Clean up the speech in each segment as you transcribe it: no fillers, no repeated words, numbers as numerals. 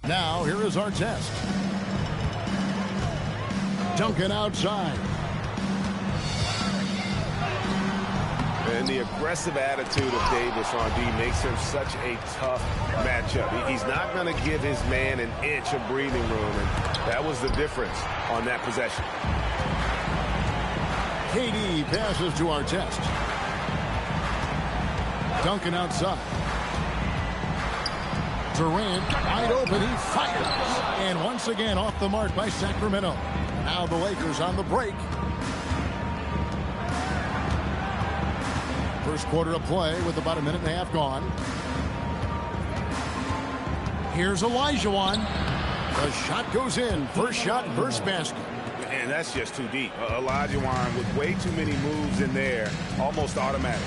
Now, here is our test. Duncan outside. And the aggressive attitude of Davis on D makes him such a tough matchup. He's not going to give his man an inch of breathing room, and that was the difference on that possession. KD passes to our test. Duncan outside. Durant wide open. He fires. And once again off the mark by Sacramento. Now the Lakers on the break. First quarter of play with about a minute and a half gone. Here's Olajuwon. The shot goes in. First shot, first basket. And that's just too deep. Olajuwon with way too many moves in there. Almost automatic.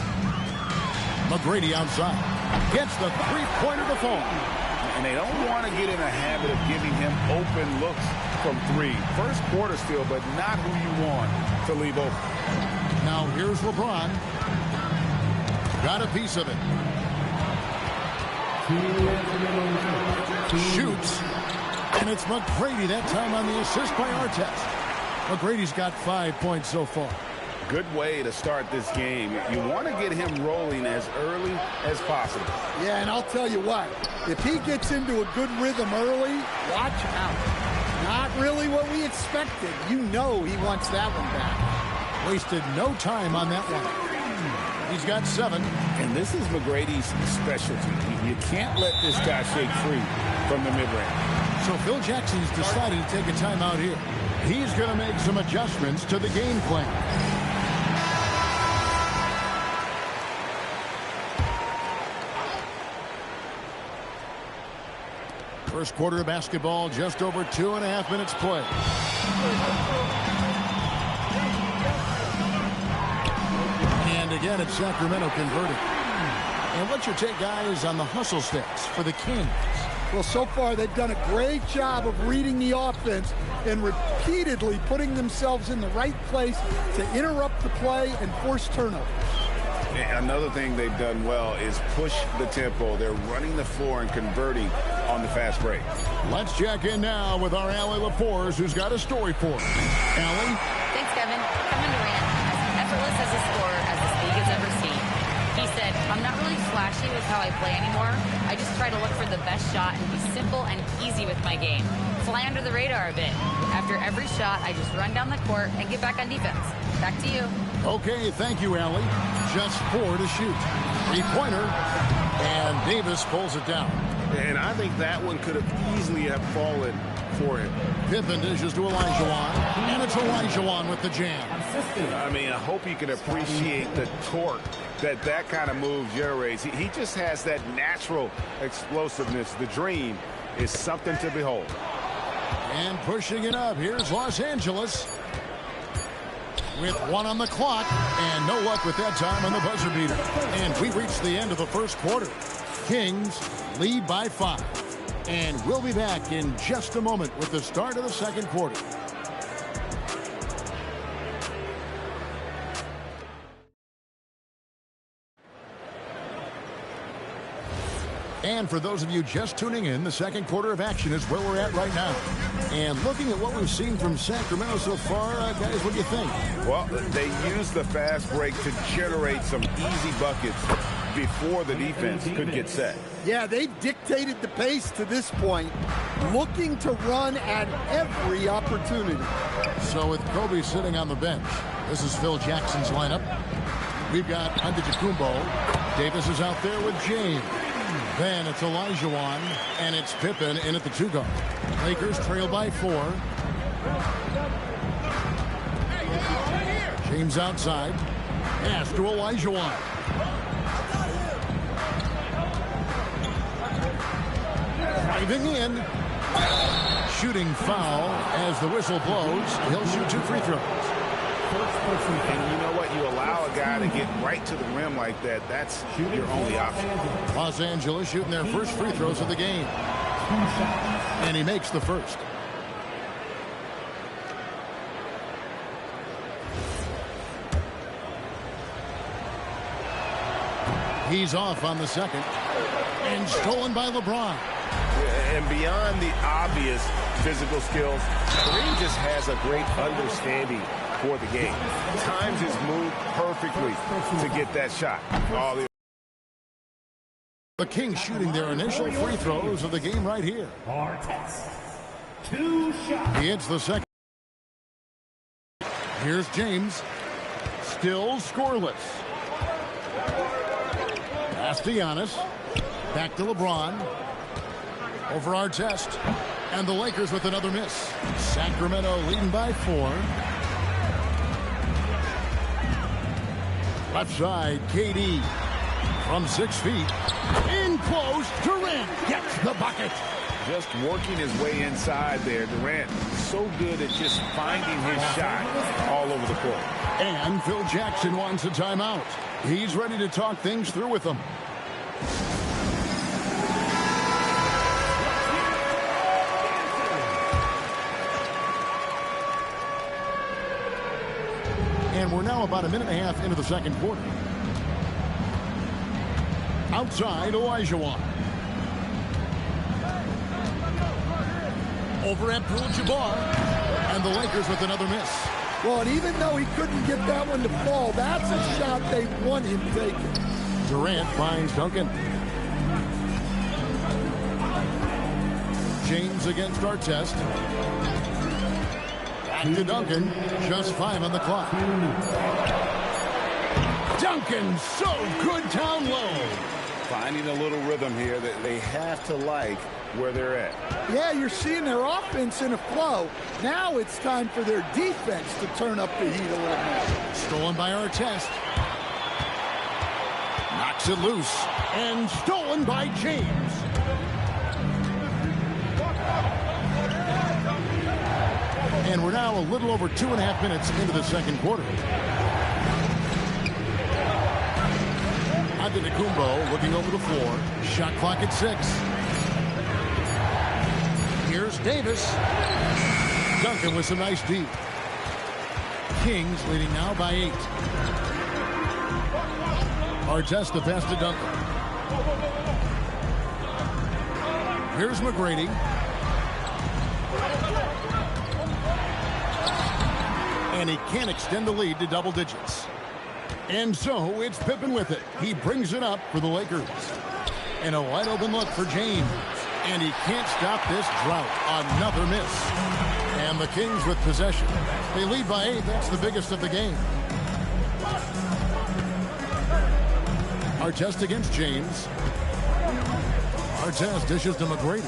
McGrady outside. Gets the three-pointer to fall. And they don't want to get in a habit of giving him open looks from three. First quarter still, but not who you want to leave open. Now here's LeBron. Got a piece of it. Shoots. And it's McGrady that time on the assist by Artest. McGrady's got 5 points so far. Good way to start this game. You want to get him rolling as early as possible. Yeah, and I'll tell you what. If he gets into a good rhythm early, watch out. Not really what we expected. You know he wants that one back. Wasted no time on that one. He's got 7. And this is McGrady's specialty. You can't let this guy shake free from the mid-range. So Phil Jackson's decided to take a timeout here. He's going to make some adjustments to the game plan. First quarter of basketball, just over 2.5 minutes play. And again, it's Sacramento converting. And what's your take, guys, on the hustle stats for the Kings? Well, so far they've done a great job of reading the offense and repeatedly putting themselves in the right place to interrupt the play and force turnovers. Another thing they've done well is push the tempo. They're running the floor and converting on the fast break. Let's check in now with our Allie LaForce, who's got a story for us. Allie? Thanks, Kevin. Kevin Durant, as effortless as a scorer as this league has ever seen. He said, I'm not really flashy with how I play anymore. I just try to look for the best shot and be simple and easy with my game. Fly under the radar a bit. After every shot, I just run down the court and get back on defense. Back to you. Okay, thank you, Allie. Just 4 to shoot. Three-pointer. And Davis pulls it down. And I think that one could have easily have fallen for him. Pippen dishes to Olajuwon. And it's Olajuwon with the jam. I mean, I hope you can appreciate the torque that kind of move generates. He just has that natural explosiveness. The dream is something to behold. And pushing it up, here's Los Angeles with 1 on the clock, and no luck with that time on the buzzer beater. And we reached the end of the first quarter. Kings lead by 5. And we'll be back in just a moment with the start of the second quarter. And for those of you just tuning in, the second quarter of action is where we're at right now. And looking at what we've seen from Sacramento so far, guys, what do you think? Well, they used the fast break to generate some easy buckets before the defense could get set. Yeah, they've dictated the pace to this point, looking to run at every opportunity. So with Kobe sitting on the bench, this is Phil Jackson's lineup. We've got Antetokounmpo. Davis is out there with James. Then it's Olajuwon, and it's Pippen in at the 2-guard. Lakers trail by 4. James outside. Pass to Olajuwon. Driving in. Shooting foul as the whistle blows. He'll shoot 2 free throws. And you know what? You allow a guy to get right to the rim like that. That's your only option. Los Angeles shooting their first free throws of the game. And he makes the first. He's off on the second. And stolen by LeBron. And beyond the obvious physical skills, Kareem just has a great understanding for the game. Times his move perfectly to get that shot. The Kings shooting their initial free throws of the game right here. He hits the second. Here's James. Still scoreless. Pass to Giannis. Back to LeBron. Over Artest. And the Lakers with another miss. Sacramento leading by 4. Left side, KD. From 6 feet. In close, Durant gets the bucket. Just working his way inside there. Durant so good at just finding his shot all over the court. And Phil Jackson wants a timeout. He's ready to talk things through with them. And we're now about a minute and a half into the second quarter. Outside, Olajuwon. Over Abdul-Jabbar. And the Lakers with another miss. Well, and even though he couldn't get that one to fall, that's a shot they want him taking. Durant finds Duncan. James against Artest. Back to Duncan. Just 5 on the clock. Duncan, so good down low. Finding a little rhythm here that they have to like where they're at. Yeah, you're seeing their offense in a flow. Now it's time for their defense to turn up the heat a little more. Stolen by Artest. Knocks it loose. And stolen by James. And we're now a little over 2.5 minutes into the second quarter. Antetokounmpo looking over the floor. Shot clock at 6. Here's Davis. Duncan with some nice deep. Kings leading now by 8. Artest the pass to Duncan. Here's McGrady. And he can't extend the lead to double digits. And so it's Pippen with it. He brings it up for the Lakers. And a wide open look for James. And he can't stop this drought. Another miss. And the Kings with possession. They lead by 8. That's the biggest of the game. Artest against James. Artest dishes to McGrady.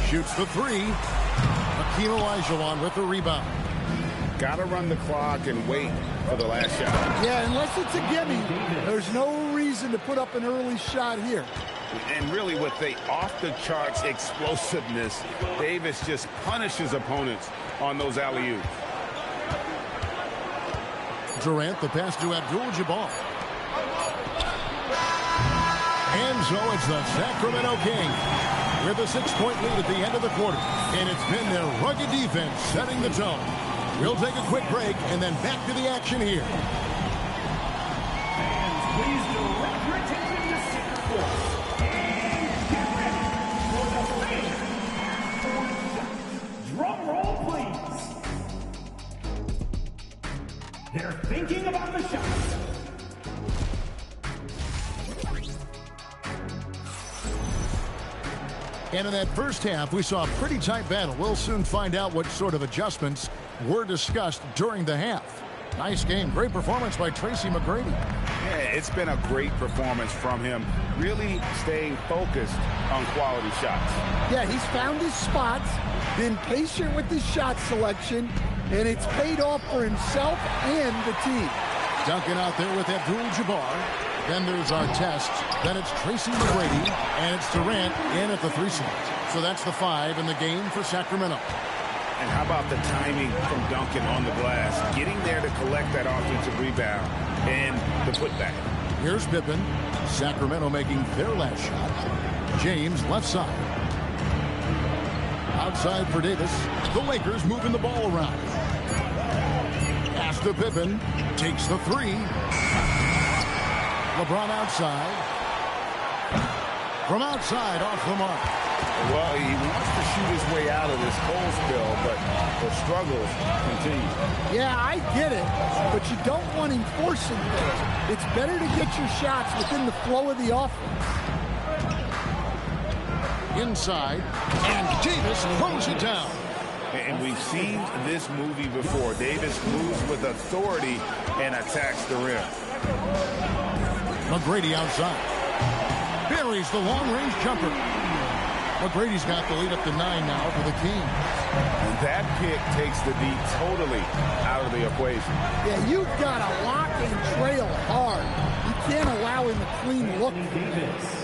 Shoots the 3. Hakeem Olajuwon with the rebound. Got to run the clock and wait for the last shot. Yeah, unless it's a gimme, there's no reason to put up an early shot here. And really with the off-the-charts explosiveness, Davis just punishes opponents on those alley-oops. Durant, the pass to Abdul-Jabbar. And so it's the Sacramento Kings with a 6-point lead at the end of the quarter. And it's been their rugged defense setting the tone. We'll take a quick break and then back to the action here. Fans, please direct your attention to center court. And get ready for the fan. Drum roll, please. They're thinking about the shot. And in that first half, we saw a pretty tight battle. We'll soon find out what sort of adjustments were discussed during the half. Nice game. Great performance by Tracy McGrady. Yeah, it's been a great performance from him. Really staying focused on quality shots. Yeah, he's found his spots, been patient with his shot selection, and it's paid off for himself and the team. Duncan out there with Abdul-Jabbar. Then there's Artest. Then it's Tracy McGrady. And it's Durant in at the 3 slot. So that's the 5 in the game for Sacramento. And how about the timing from Duncan on the glass? Getting there to collect that offensive rebound and the putback. Here's Pippen. Sacramento making their last shot. James left side. Outside for Davis. The Lakers moving the ball around. Pass to Pippen. Takes the 3. LeBron outside. From outside, off the mark. Well, he wants to shoot his way out of this cold spill, but the struggles continue. Yeah, I get it, but you don't want him forcing things. It's better to get your shots within the flow of the offense. Inside, and Davis throws it down. And we've seen this movie before. Davis moves with authority and attacks the rim. McGrady outside. Buries the long-range jumper. McGrady's got the lead up to 9 now for the Kings. And that pick takes the D totally out of the equation. Yeah, you've got to lock and trail hard. You can't allow him a clean look.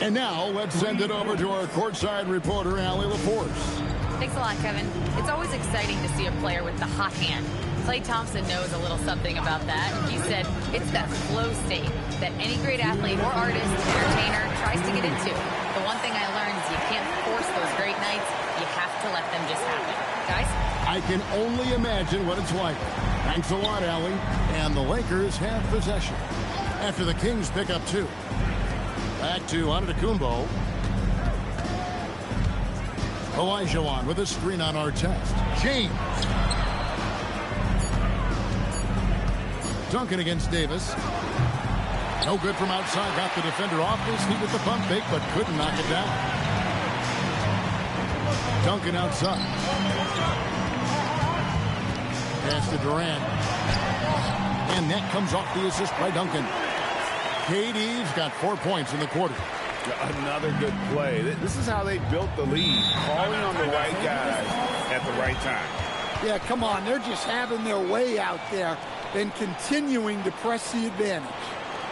And now let's send it over to our courtside reporter, Allie LaForce. Thanks a lot, Kevin. It's always exciting to see a player with the hot hand. Klay Thompson knows a little something about that. He said it's that flow state that any great athlete or artist, entertainer tries to get into. The one thing I learned is you can't force those great nights. You have to let them just happen. Guys? I can only imagine what it's like. Thanks a lot, Allie. And the Lakers have possession after the Kings pick up 2. Back to Antetokounmpo. Olajuwon with a screen on Artest. James. Duncan against Davis. No good from outside. Got the defender off his feet with the pump fake, but couldn't knock it down. Duncan outside. Pass to Durant. And that comes off the assist by Duncan. KD's got 4 points in the quarter. Another good play. This is how they built the lead, calling on the right guys at the right time. Yeah, come on. They're just having their way out there and continuing to press the advantage.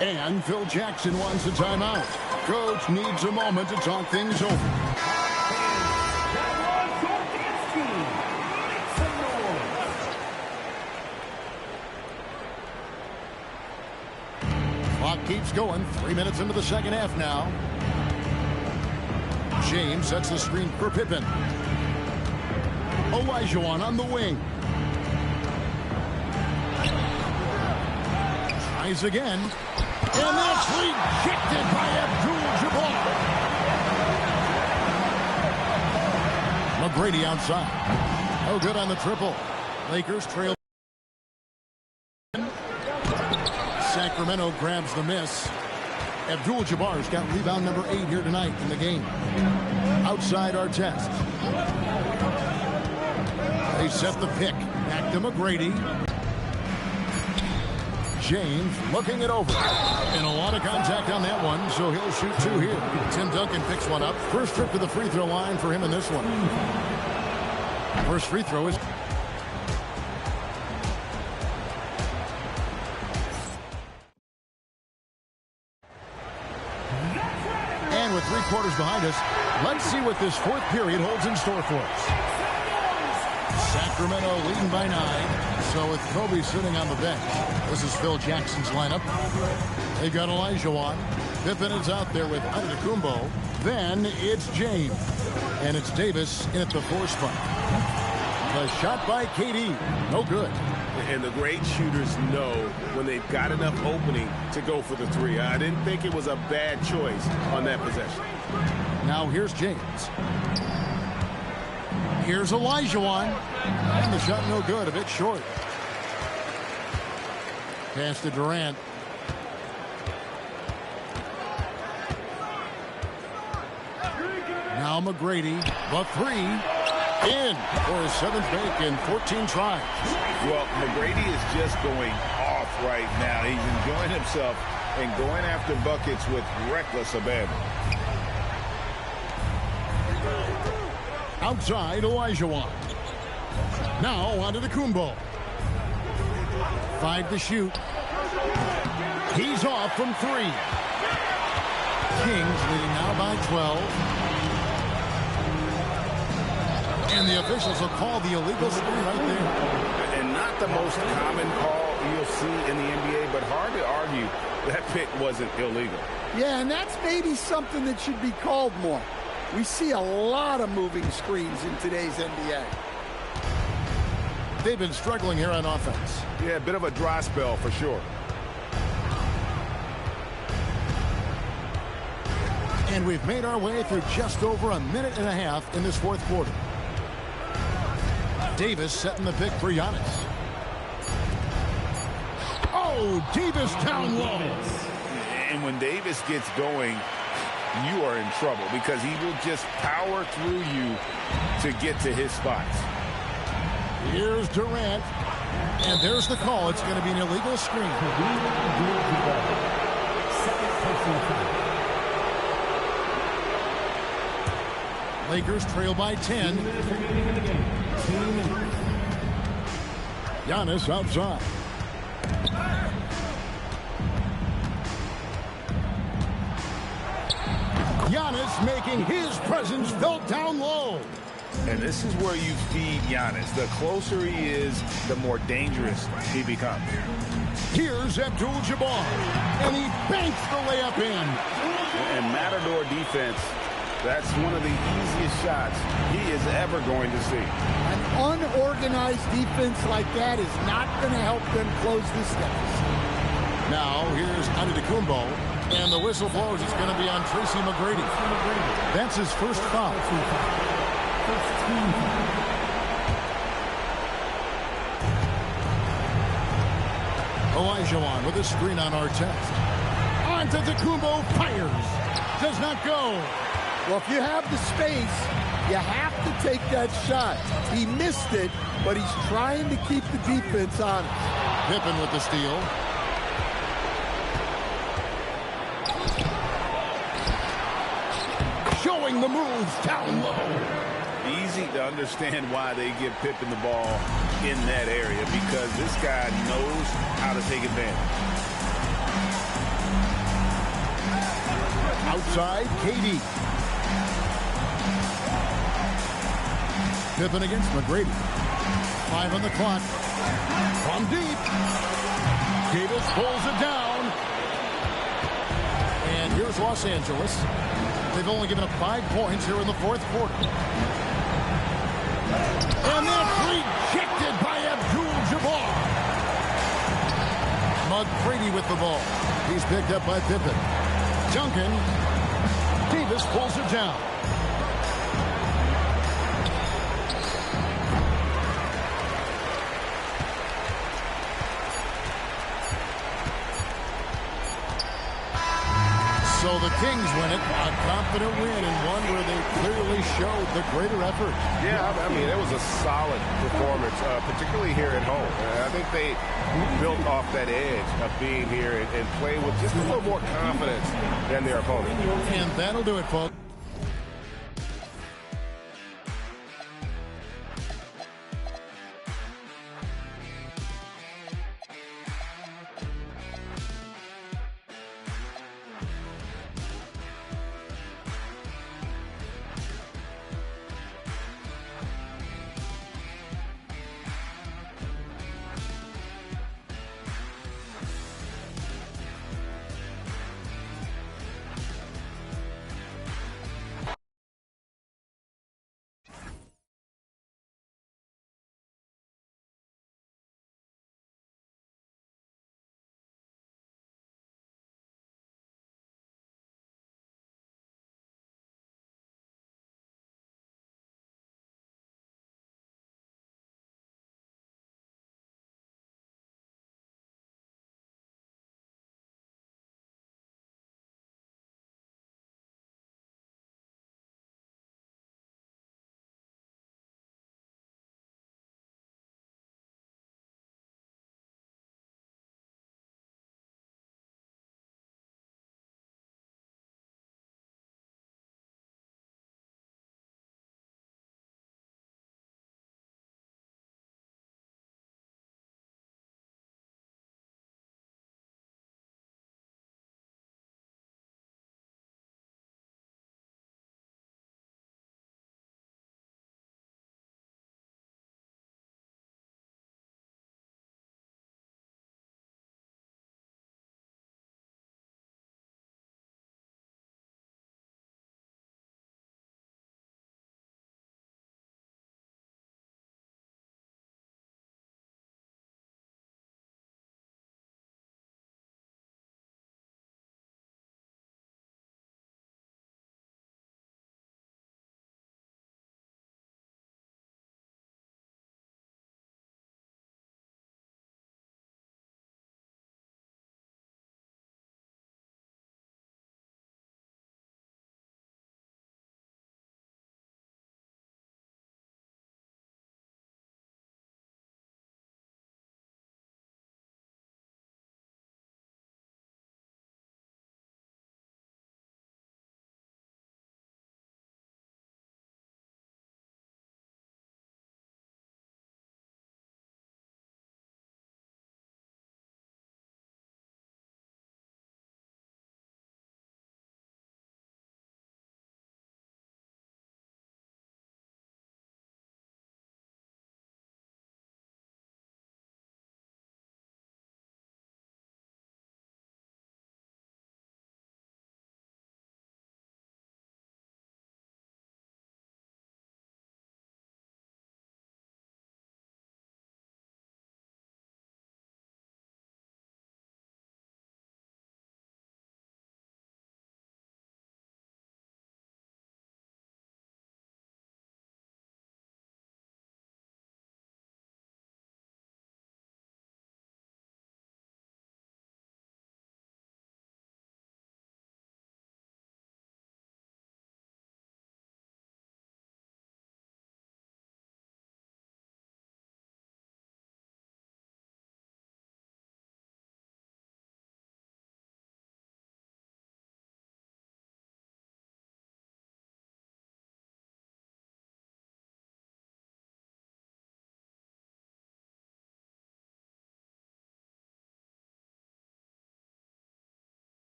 And Phil Jackson wants a timeout. Coach needs a moment to talk things over. Clock keeps going. 3 minutes into the second half now. James sets the screen for Pippen. Olajuwon on the wing. Tries again. And that's rejected by Abdul-Jabbar. McGrady outside. No good on the triple. Lakers trail. Sacramento grabs the miss. Abdul-Jabbar's got rebound number 8 here tonight in the game. Outside Artest. They set the pick. Back to McGrady. James looking it over. And a lot of contact on that one, so he'll shoot 2 here. Tim Duncan picks one up. First trip to the free throw line for him in this one. First free throw is... And with 3 quarters behind us, let's see what this 4th period holds in store for us. Sacramento leading by 9. So with Kobe sitting on the bench, this is Phil Jackson's lineup. They've got Olajuwon. Pippen is out there with Antetokounmpo. Then it's James. And it's Davis in at the 4 spot. The shot by KD. No good. And the great shooters know when they've got enough opening to go for the 3. I didn't think it was a bad choice on that possession. Now here's James. Here's Olajuwon. And the shot no good, a bit short. Pass to Durant. Now McGrady, the 3. In for his 7th make in 14 tries. Well, McGrady is just going off right now. He's enjoying himself and going after buckets with reckless abandon. Outside, Olajuwon. Now onto the Antetokounmpo. 5 to shoot. He's off from 3. Kings leading now by 12. And the officials will call the illegal screen right there. And not the most common call you'll see in the NBA, but hard to argue that pick wasn't illegal. Yeah, and that's maybe something that should be called more. We see a lot of moving screens in today's NBA. They've been struggling here on offense. Yeah, a bit of a dry spell for sure. And we've made our way through just over a minute and a half in this fourth quarter. Davis setting the pick for Giannis. Oh, Davis down low. And when Davis gets going, you are in trouble because he will just power through you to get to his spots. Here's Durant. And there's the call. It's going to be an illegal screen. Lakers trail by 10. Giannis outside. Giannis making his presence felt down low. And this is where you feed Giannis. The closer he is, the more dangerous he becomes. Here's Abdul-Jabbar. And he banks the layup in. And Matador defense, that's one of the easiest shots he is ever going to see. An unorganized defense like that is not going to help them close this deficit. Now, here's Antetokounmpo. And the whistle blows. It's going to be on Tracy McGrady. That's his first foul. Olajuwon with a screen on Artest. Antetokounmpo fires. Does not go. Well, if you have the space, you have to take that shot. He missed it, but he's trying to keep the defense honest. Pippen with the steal. Showing the moves down low. Easy to understand why they give Pippen the ball in that area because this guy knows how to take advantage. Outside, KD. Pippen against McGrady. 5 on the clock. From deep. Davis pulls it down. And here's Los Angeles. They've only given up 5 points here in the fourth quarter. And that's rejected by Abdul-Jabbar. McGrady with the ball. He's picked up by Pippen. Duncan. Davis pulls it down. So the Kings win it, a confident win, and one where they clearly showed the greater effort. Yeah, I mean, it was a solid performance, particularly here at home. I think they built off that edge of being here and play with just a little more confidence than their opponent. And that'll do it, folks.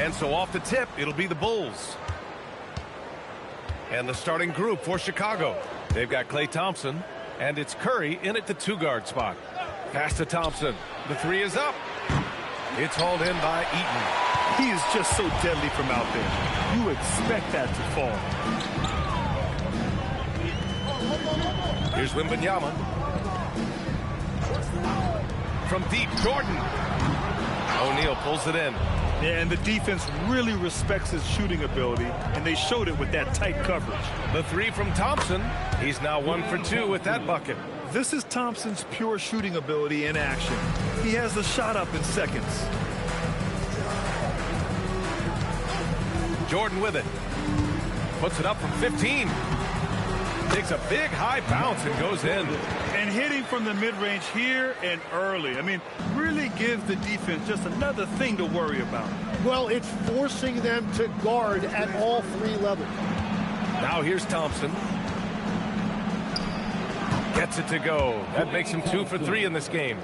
And so off the tip, it'll be the Bulls. And the starting group for Chicago. They've got Klay Thompson, and it's Curry in at the 2-guard spot. Pass to Thompson. The 3 is up. It's hauled in by Eaton. He is just so deadly from out there. You expect that to fall. Here's Wembanyama. From deep, Jordan. O'Neal pulls it in. Yeah, and the defense really respects his shooting ability, and they showed it with that tight coverage. The 3 from Thompson. He's now 1 for 2 with that bucket. This is Thompson's pure shooting ability in action. He has the shot up in seconds. Jordan with it. Puts it up from 15. Takes a big high bounce and goes in. And hitting from the mid-range here and early. I mean, really gives the defense just another thing to worry about. Well, it's forcing them to guard at all 3 levels. Now here's Thompson. Gets it to go. That makes him 2 for 3 in this game.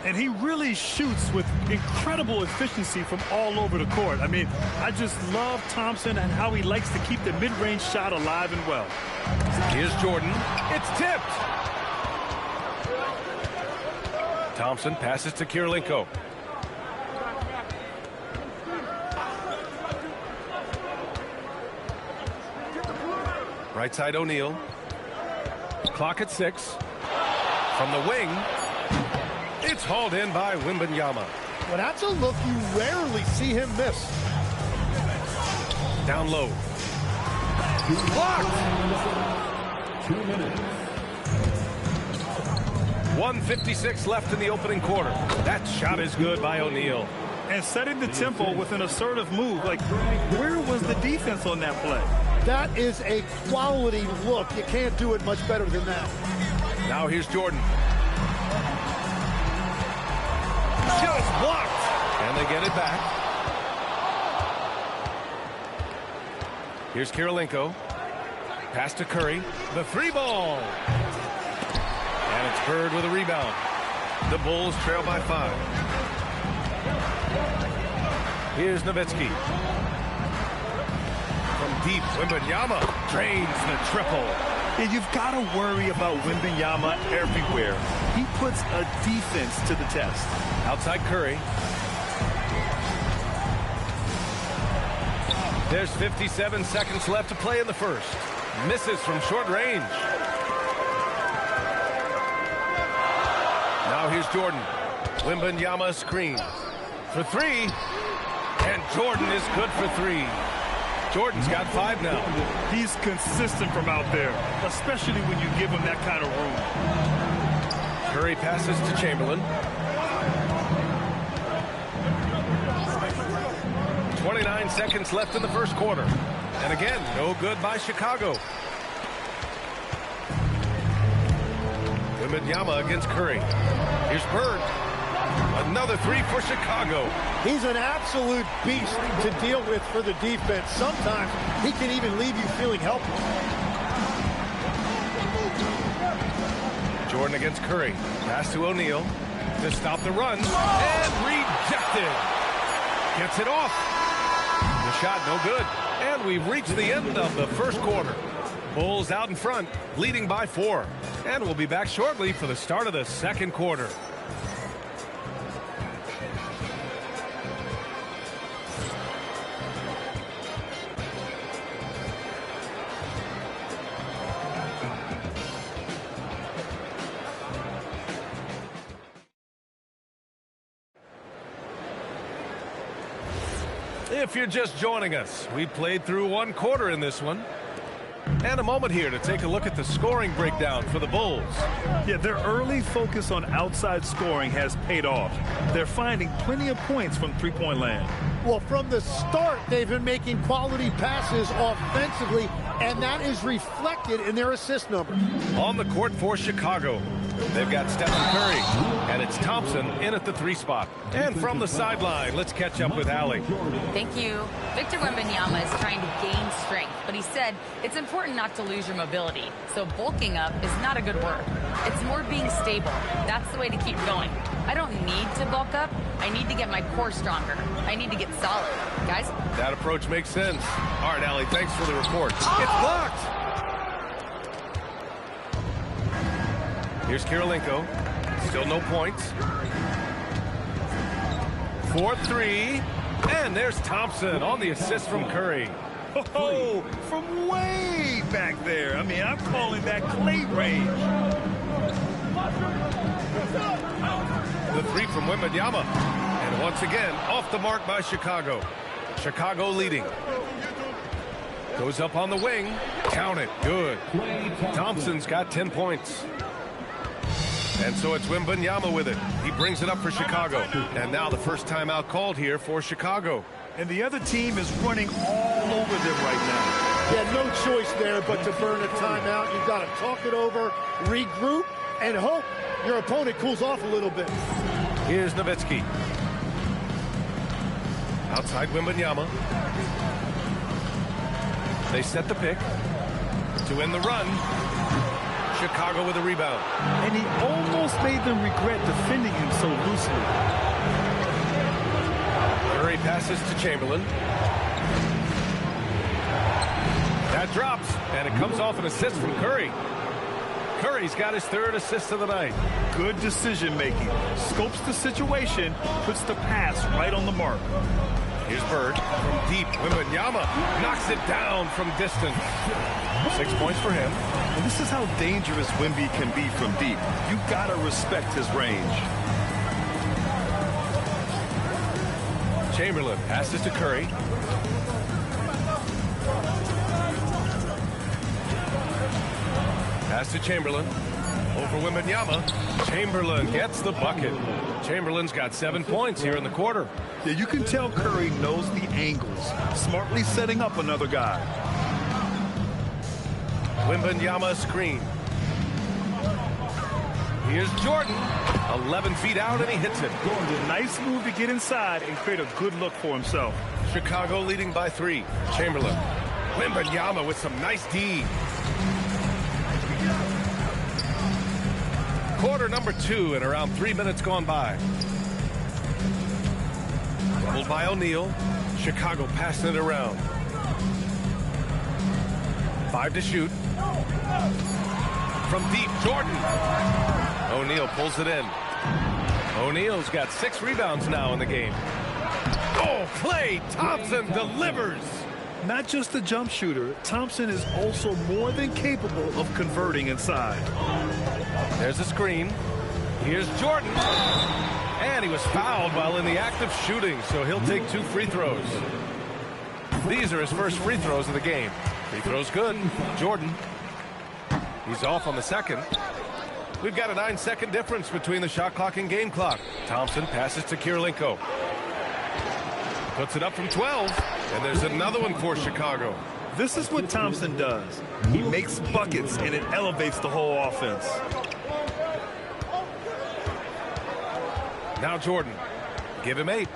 And he really shoots with incredible efficiency from all over the court. I mean, I just love Thompson and how he likes to keep the mid-range shot alive and well. Here's Jordan. It's tipped. Thompson passes to Kirilenko. Right side O'Neal. Clock at 6. From the wing. It's hauled in by Wembanyama. Well, that's a look you rarely see him miss. Down low. Blocked. 2 minutes. 1:56 left in the opening quarter. That shot is good by O'Neal. And setting the tempo with an assertive move. Like, where was the defense on that play? That is a quality look. You can't do it much better than that. Now here's Jordan. Just blocked. And they get it back. Here's Kirilenko. Pass to Curry. The 3-ball. And it's Bird with a rebound. The Bulls trail by 5. Here's Nowitzki. From deep, Wembanyama drains the triple. And you've got to worry about Wembanyama everywhere. He puts a defense to the test. Outside Curry. There's 57 seconds left to play in the first. Misses from short range. Now here's Jordan. Wembanyama screens. For 3. And Jordan is good for 3. Jordan's got 5 now. He's consistent from out there, especially when you give him that kind of room. Curry passes to Chamberlain. 29 seconds left in the first quarter. And again, no good by Chicago. Wembanyama against Curry. Here's Bird. Another 3 for Chicago. He's an absolute beast to deal with for the defense. Sometimes he can even leave you feeling helpless. Jordan against Curry. Pass to O'Neal to stop the run. And rejected. Gets it off. The shot no good. And we've reached the end of the first quarter. Bulls out in front, leading by 4. And we'll be back shortly for the start of the second quarter. If you're just joining us, we played through 1 quarter in this one. And a moment here to take a look at the scoring breakdown for the Bulls. Yeah, their early focus on outside scoring has paid off. They're finding plenty of points from three-point land. Well, from the start, they've been making quality passes offensively, and that is reflected in their assist numbers. On the court for Chicago, They've got Stephen Curry, and it's Thompson in at the 3 spot. And from the sideline, let's catch up with Allie. Thank you. Victor Wembanyama is trying to gain strength, but he said it's important not to lose your mobility. So bulking up is not a good word. It's more being stable. That's the way to keep going. I don't need to bulk up. I need to get my core stronger. I need to get solid. Guys? That approach makes sense. All right, Allie, thanks for the report. It's blocked. Here's Kirilenko. Still no points. 4-3. And there's Thompson on the assist from Curry. Oh, from way back there. I mean, I'm calling that Clay range. The 3 from Wembanyama. And once again, off the mark by Chicago. Chicago leading. Goes up on the wing. Count it. Good. Thompson's got 10 points. And so it's Wembanyama with it. He brings it up for Chicago. And now the first timeout called here for Chicago. And the other team is running all over them right now. Yeah, no choice there but to burn a timeout. You've got to talk it over, regroup, and hope your opponent cools off a little bit. Here's Nowitzki. Outside Wembanyama. They set the pick to end the run. Chicago with a rebound. And he almost made them regret defending him so loosely. Curry passes to Chamberlain. That drops, and it comes off an assist from Curry. Curry's got his 3rd assist of the night. Good decision making. Scopes the situation, puts the pass right on the mark. Here's Bird from deep. Wembanyama knocks it down from distance. 6 points for him. And this is how dangerous Wemby can be from deep. You gotta respect his range. Chamberlain passes to Curry. Pass to Chamberlain. Over Wembanyama. Chamberlain gets the bucket. Chamberlain's got 7 points here in the quarter. Yeah, you can tell Curry knows the angles. Smartly setting up another guy. Wembanyama screen. Here's Jordan. 11 feet out, and he hits it. Nice move to get inside and create a good look for himself. Chicago leading by 3. Chamberlain. Wembanyama with some nice D. Quarter number 2 and around 3 minutes gone by. Doubled by O'Neal. Chicago passing it around. 5 to shoot. From deep, Jordan. O'Neal pulls it in. O'Neal's got 6 rebounds now in the game. Oh, Klay Thompson delivers. Not just a jump shooter, Thompson is also more than capable of converting inside. There's a screen. Here's Jordan. And he was fouled while in the act of shooting, so he'll take 2 free throws. These are his first free throws of the game. Free throws good. Jordan. He's off on the second. We've got a 9-second difference between the shot clock and game clock. Thompson passes to Kirilenko. Puts it up from 12. And there's another one for Chicago. This is what Thompson does. He makes buckets, and it elevates the whole offense. Now Jordan. Give him 8.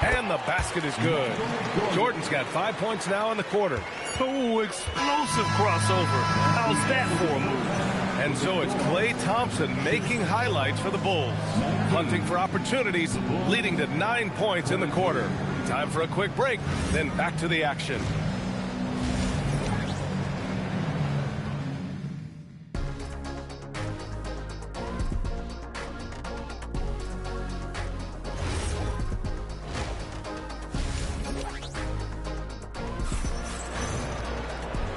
And the basket is good. Jordan's got 5 points now in the quarter. Oh, explosive crossover. How's that for a move? And so it's Klay Thompson making highlights for the Bulls. Hunting for opportunities, leading to 9 points in the quarter. Time for a quick break, then back to the action.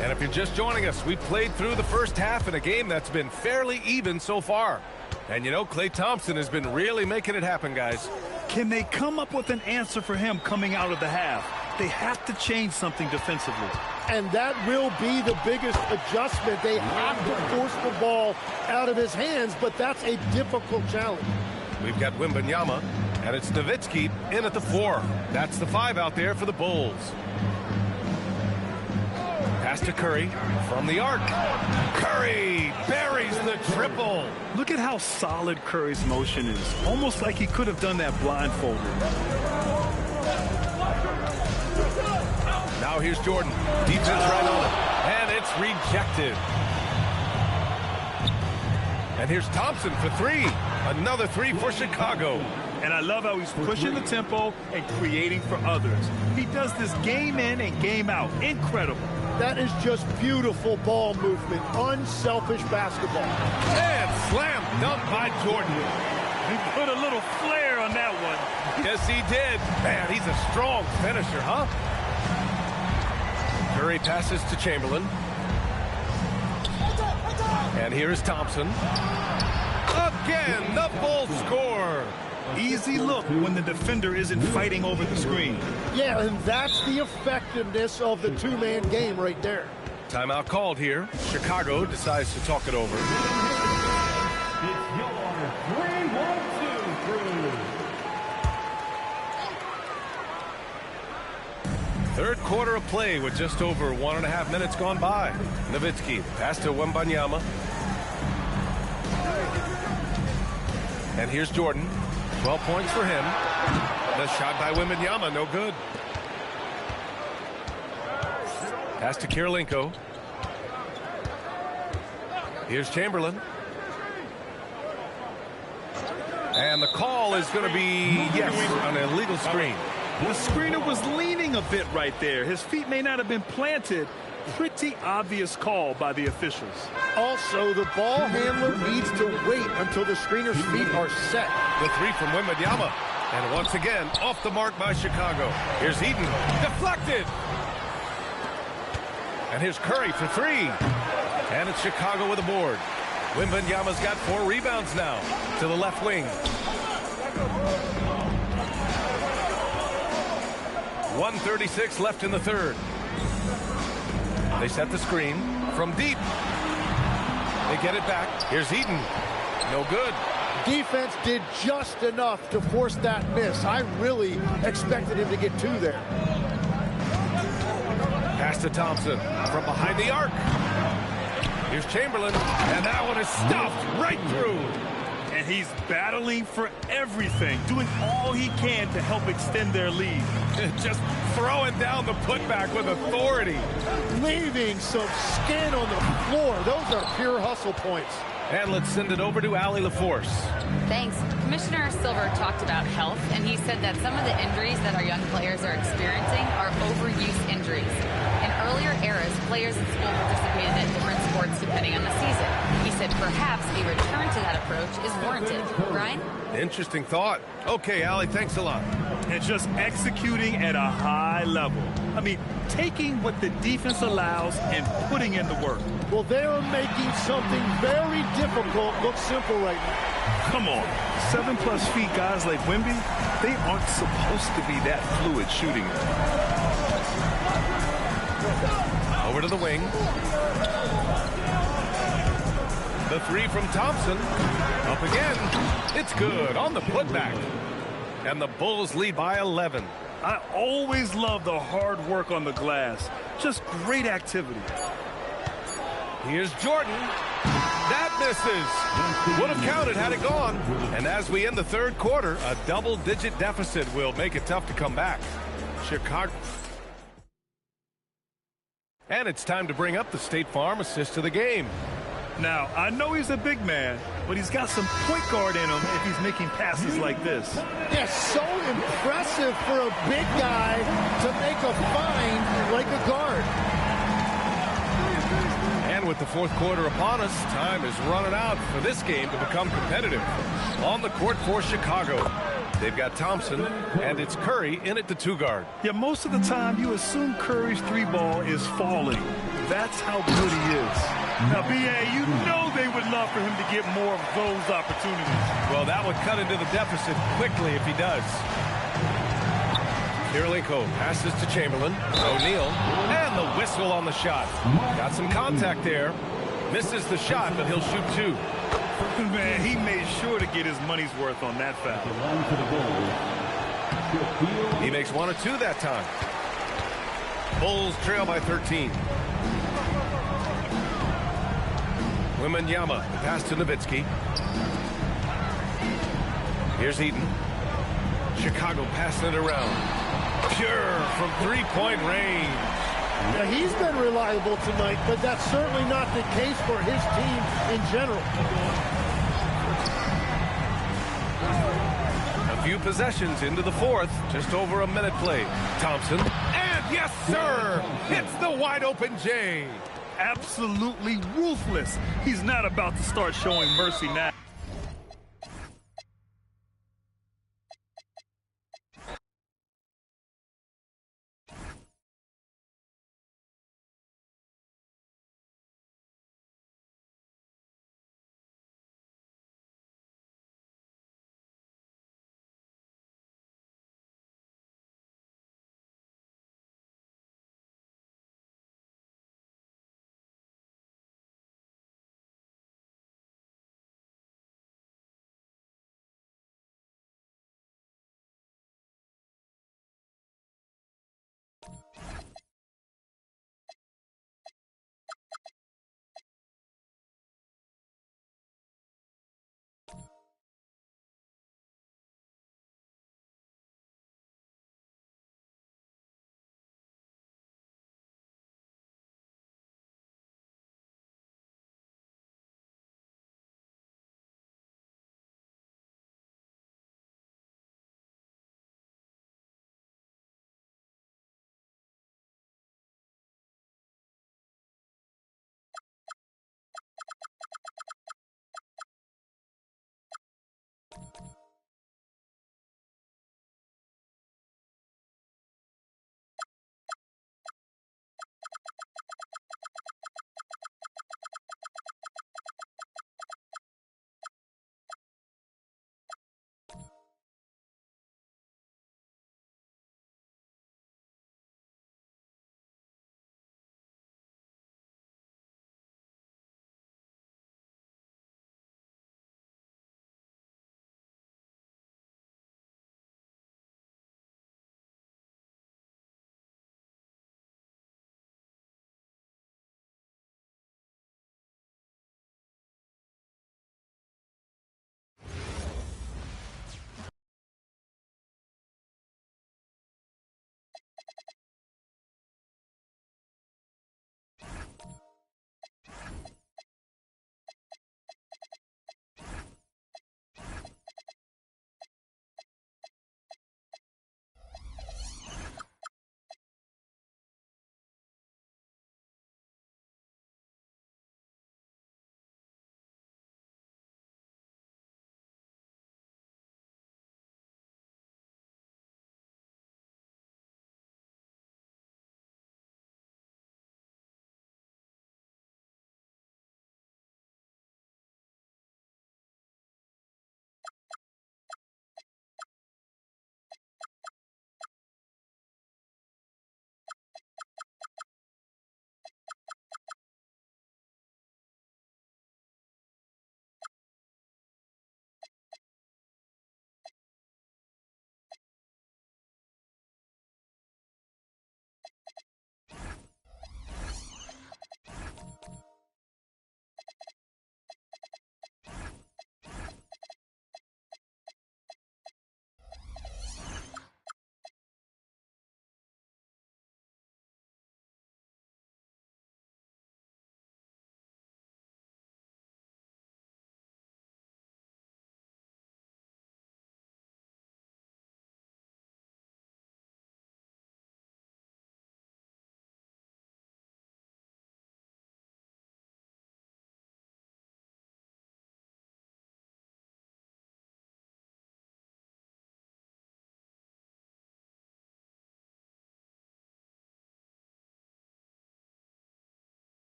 And if you're just joining us, we've played through the first half in a game that's been fairly even so far. And you know, Klay Thompson has been really making it happen, guys. Can they come up with an answer for him coming out of the half? They have to change something defensively. And that will be the biggest adjustment. They have to force the ball out of his hands, but that's a difficult challenge. We've got Wembanyama, And it's Nowitzki in at the 4. That's the 5 out there for the Bulls. Pass to Curry from the arc. Curry buries the triple. Look at how solid Curry's motion is. Almost like he could have done that blindfolded. Now here's Jordan. Defense right on it. And it's rejected. And here's Thompson for 3. Another 3 for Chicago. And I love how he's pushing the tempo and creating for others. He does this game in and game out. Incredible. That is just beautiful ball movement. Unselfish basketball. And slam dunk by Jordan. He put a little flair on that one. Yes, he did. Man, he's a strong finisher, huh? Curry passes to Chamberlain. And here's Thompson. Again, the Bulls score. Easy look when the defender isn't fighting over the screen. Yeah, and that's the effectiveness of the two-man game right there. Timeout called here. Chicago decides to talk it over. It's your 3-1-2 crew. Third quarter of play with just over 1.5 minutes gone by. Nowitzki pass to Wembanyama. And here's Jordan. 12 points for him. The shot by Wembanyama, no good. Pass to Kirilenko. Here's Chamberlain. And the call is going to be, yes, an illegal screen. The screener was leaning a bit right there. His feet may not have been planted. Pretty obvious call by the officials. Also, the ball handler needs to wait until the screener's feet are set. The 3 from Wembanyama. And once again, off the mark by Chicago. Here's Eaton. Deflected. And here's Curry for 3. And it's Chicago with a board. Wembanyama's got 4 rebounds now to the left wing. 1:36 left in the third. They set the screen from deep. They get it back. Here's Eaton. No good. Defense did just enough to force that miss. I really expected him to get 2 there. Pass to Thompson from behind the arc. Here's Chamberlain, and that one is stuffed right through. And he's battling for everything, doing all he can to help extend their lead. Just throwing down the putback with authority. Leaving some skin on the floor. Those are pure hustle points. And let's send it over to Allie LaForce. Thanks. Commissioner Silver talked about health, and he said that some of the injuries that our young players are experiencing are overuse injuries. In earlier eras, players in school participated in different sports depending on the season. He said perhaps a return to that approach is warranted. Ryan? Interesting thought. Okay, Allie, thanks a lot. And just executing at a high level. I mean, taking what the defense allows and putting in the work. Well, they're making something very difficult look simple right now. Come on. 7+ feet guys like Wemby, they aren't supposed to be that fluid shooting it. Over to the wing. The 3 from Thompson. Up again. It's good on the putback. And the Bulls lead by 11. I always love the hard work on the glass. Just great activity. Here's Jordan. That misses. Would have counted had it gone. And as we end the third quarter, a double-digit deficit will make it tough to come back. Chicago. And it's time to bring up the State Farm assist of the game. Now, I know he's a big man, but he's got some point guard in him if he's making passes like this. Yes, so impressive for a big guy to make a find like a guard. And with the fourth quarter upon us, time is running out for this game to become competitive. On the court for Chicago, they've got Thompson, and it's Curry in at the 2 guard. Yeah, most of the time you assume Curry's 3 ball is falling. That's how good he is. Now, B.A., you know they would love for him to get more of those opportunities. Well, that would cut into the deficit quickly if he does. Kirilenko passes to Chamberlain. O'Neal, and the whistle on the shot. Got some contact there. Misses the shot, but he'll shoot 2. Man, he made sure to get his money's worth on that foul. He makes 1 or 2 that time. Bulls trail by 13. Wembanyama, pass to Nowitzki. Here's Eaton. Chicago passing it around. Pure from three-point range. Now, he's been reliable tonight, but that's certainly not the case for his team in general. A few possessions into the fourth. Just over a minute played. Thompson. And yes, sir! It's the wide-open J. Absolutely ruthless. He's not about to start showing mercy now.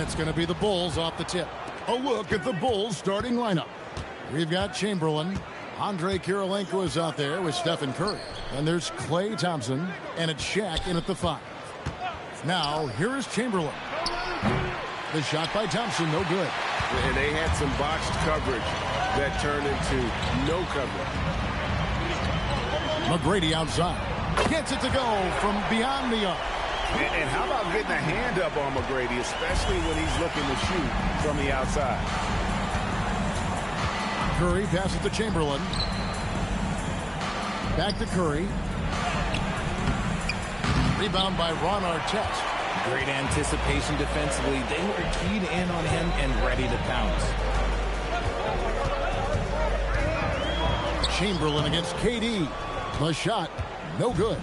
it's going to be the Bulls off the tip. A look at the Bulls starting lineup. We've got Chamberlain. Andre Kirilenko is out there with Stephen Curry. And there's Klay Thompson. And it's Shaq in at the 5. Now, here is Chamberlain. The shot by Thompson, no good. And they had some botched coverage that turned into no coverage. McGrady outside. Gets it to go from beyond the arc. And how about getting a hand up on McGrady, especially when he's looking to shoot from the outside. Curry passes to Chamberlain. Back to Curry. Rebound by Ron Artest. Great anticipation defensively. They were keyed in on him and ready to pounce. Chamberlain against KD. The shot, no good.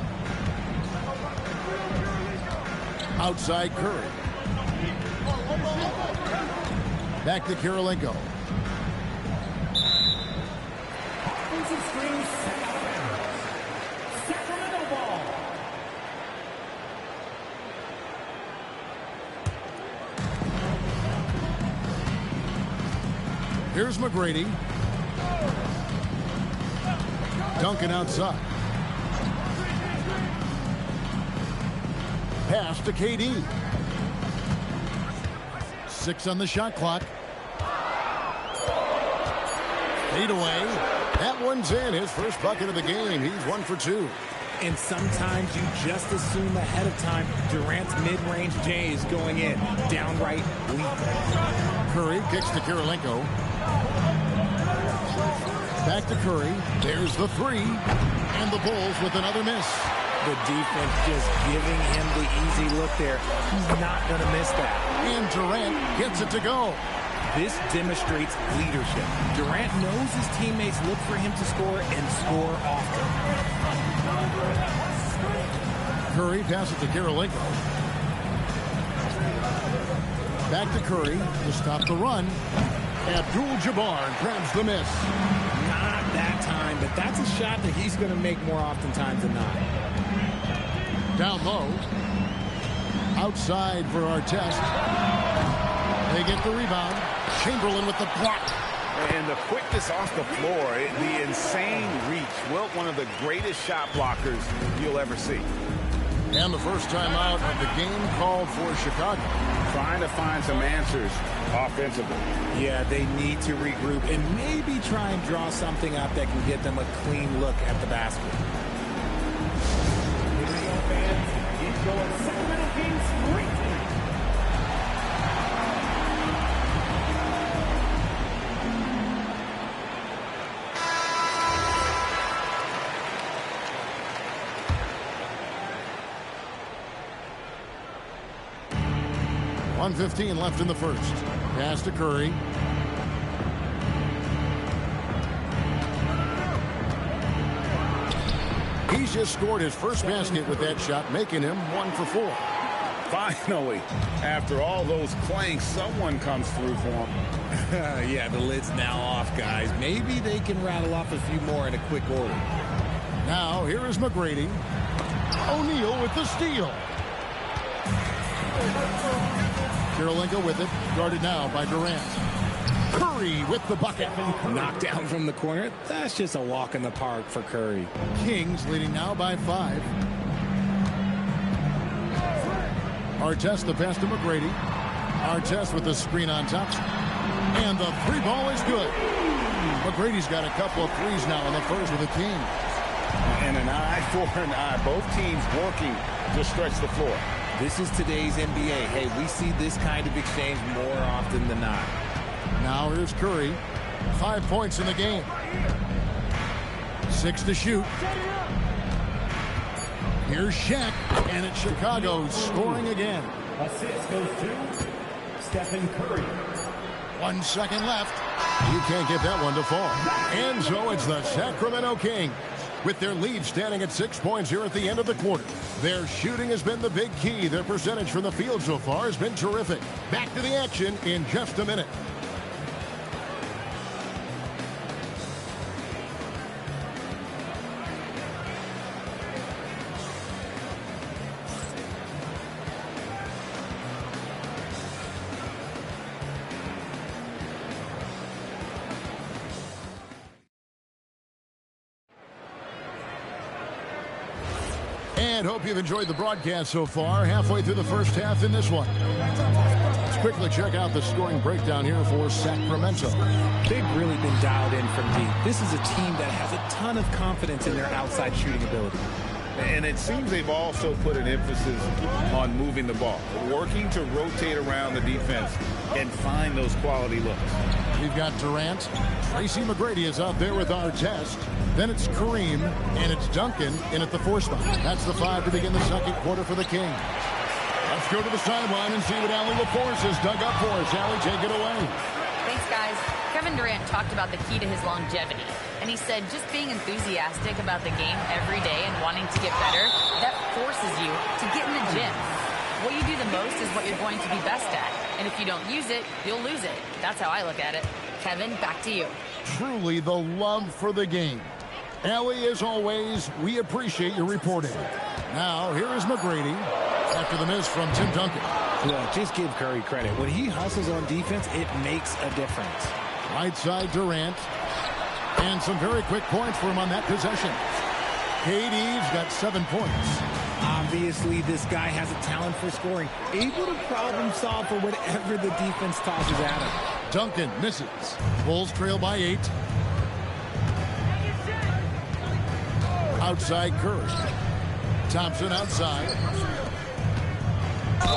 Outside Curry. Back to Kirilenko. Sacramento ball. Here's McGrady. Duncan outside. Pass to KD. 6 on the shot clock. Fade away. That one's in. His first bucket of the game. He's 1 for 2. And sometimes you just assume ahead of time Durant's mid-range J is going in. Downright weak. Curry kicks to Kirilenko. Back to Curry. There's the 3. And the Bulls with another miss. The defense just giving him the easy look there. He's not going to miss that. And Durant gets it to go. This demonstrates leadership. Durant knows his teammates look for him to score and score often. Curry passes to Kirilenko. Back to Curry to stop the run. Abdul-Jabbar grabs the miss. Not that time, but that's a shot that he's going to make more oftentimes than not. Down low. Outside for Artest. They get the rebound. Chamberlain with the block. And the quickness off the floor, the insane reach. Well, one of the greatest shot blockers you'll ever see. And the first time out of the game called for Chicago. Trying to find some answers offensively. Yeah, they need to regroup and maybe try and draw something up that can get them a clean look at the basket. He's going Sacramento Kings straight. .115 left in the first. Pass to Curry. He's just scored his first basket with that shot, making him 1 for 4. Finally, after all those clanks, someone comes through for him. Yeah, the lid's now off, guys. Maybe they can rattle off a few more in a quick order. Now, here is McGrady. O'Neal with the steal. Kirilenko with it, guarded now by Durant. Curry with the bucket. Knocked down from the corner. That's just a walk in the park for Curry. Kings leading now by 5. Artest the pass to McGrady. Artest with the screen on top. And the 3 ball is good. McGrady's got a couple of threes now in the first with the Kings. And an eye for an eye. Both teams working to stretch the floor. This is today's NBA. Hey, we see this kind of exchange more often than not. Now here's Curry. 5 points in the game. 6 to shoot. Here's Shaq. And it's Chicago scoring again. Assist goes to Stephen Curry. 1 second left. You can't get that one to fall. And so it's the Sacramento Kings. With their lead standing at 6 points here at the end of the quarter. Their shooting has been the big key. Their percentage from the field so far has been terrific. Back to the action in just a minute. And hope you've enjoyed the broadcast so far. Halfway through the first half in this one. Let's quickly check out the scoring breakdown here for Sacramento. They've really been dialed in from deep. This is a team that has a ton of confidence in their outside shooting ability. And it seems they've also put an emphasis on moving the ball, working to rotate around the defense and find those quality looks. We've got Durant. Tracy McGrady is out there with Artest. Then it's Kareem, and it's Duncan in at the 4 spot. That's the 5 to begin the second quarter for the Kings. Let's go to the sideline and see what Allie LaForce has dug up for us. Allie, take it away. Thanks, guys. Kevin Durant talked about the key to his longevity. And he said just being enthusiastic about the game every day and wanting to get better, that forces you to get in the gym. What you do the most is what you're going to be best at. And if you don't use it, you'll lose it. That's how I look at it. Kevin, back to you. Truly the love for the game. Allie, as always, we appreciate your reporting. Now, here is McGrady after the miss from Tim Duncan. Yeah, just give Curry credit. When he hustles on defense, it makes a difference. Right side Durant. And some very quick points for him on that possession. KD's got 7 points. Obviously, this guy has a talent for scoring. Able to problem solve for whatever the defense tosses at him. Duncan misses. Bulls trail by 8. Outside Curry. Thompson outside.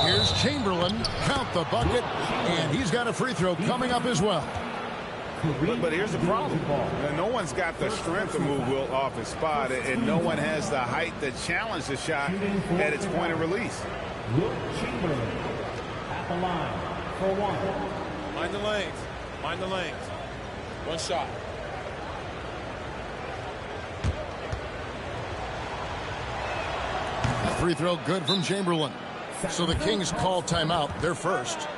Here's Chamberlain. Count the bucket. And he's got a free throw coming up as well. But here's the problem. No one's got the strength to move Wilt off his spot, and no one has the height to challenge the shot at its point of release. Wilt Chamberlain at the line for 1. Mind the lanes. Mind the lanes. One shot. Free throw good from Chamberlain. So the Kings call timeout. They're first.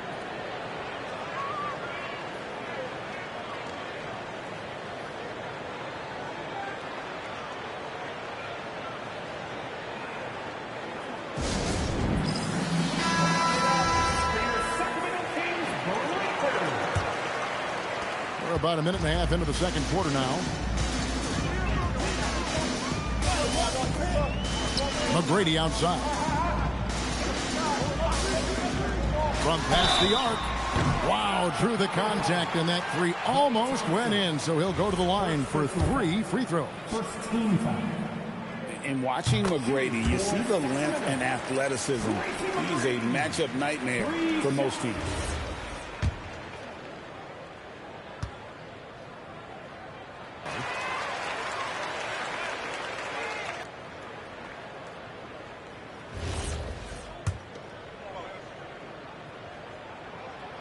We're about a minute and a half into the second quarter now. McGrady outside. From past the arc. Wow, drew the contact, and that 3 almost went in, so he'll go to the line for 3 free throws. In watching McGrady, you see the length and athleticism. He's a matchup nightmare for most teams.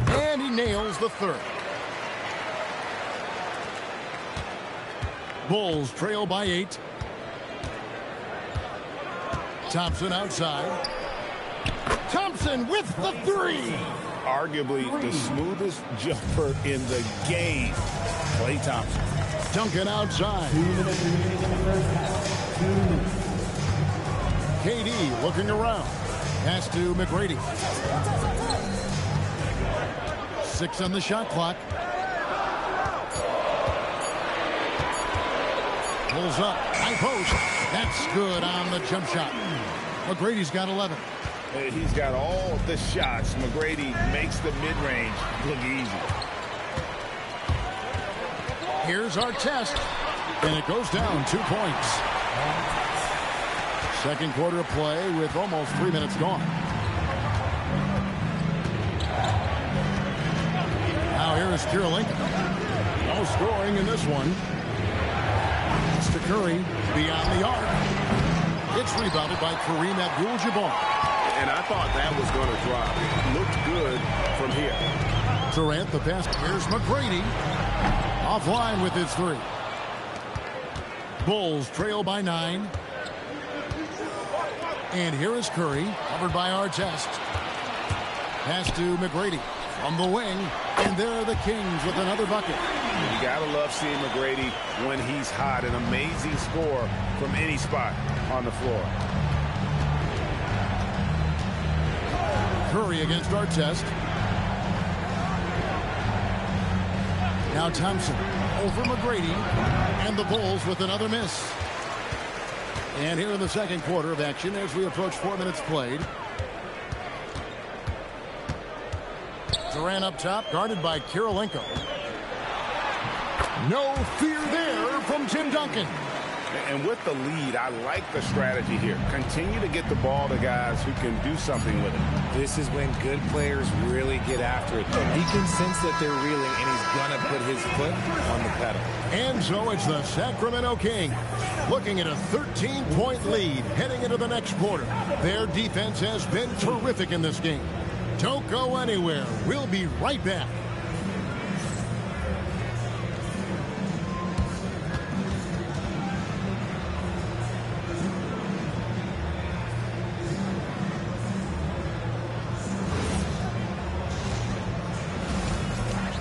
And he nails the 3rd. Bulls trail by 8. Thompson outside. Thompson with the 3. Arguably the smoothest jumper in the game. Klay Thompson. Duncan outside. KD looking around. Pass to McGrady. 6 on the shot clock. Pulls up. High post. That's good on the jump shot. McGrady's got 11. He's got all the shots. McGrady makes the mid-range look easy. Here's Artest. And it goes down 2 points. Second quarter of play with almost 3 minutes gone. Now here is Kirilenko. No scoring in this one. It's to Curry beyond the arc. It's rebounded by Kareem Abdul-Jabbar. And I thought that was going to drop. It looked good from here. Durant the pass. Here's McGrady. Offline with his 3. Bulls trail by 9. And here is Curry, covered by Artest. Pass to McGrady from the wing. And there are the Kings with another bucket. You got to love seeing McGrady when he's hot. An amazing score from any spot on the floor. Curry against Artest. Now Thompson over McGrady. And the Bulls with another miss. And here in the second quarter of action as we approach 4 minutes played. Durant up top, guarded by Kirilenko. No fear there from Tim Duncan. And with the lead, I like the strategy here. Continue to get the ball to guys who can do something with it. This is when good players really get after it. He can sense that they're reeling, and he's going to put his foot on the pedal. And so it's the Sacramento Kings looking at a 13-point lead heading into the next quarter. Their defense has been terrific in this game. Don't go anywhere. We'll be right back.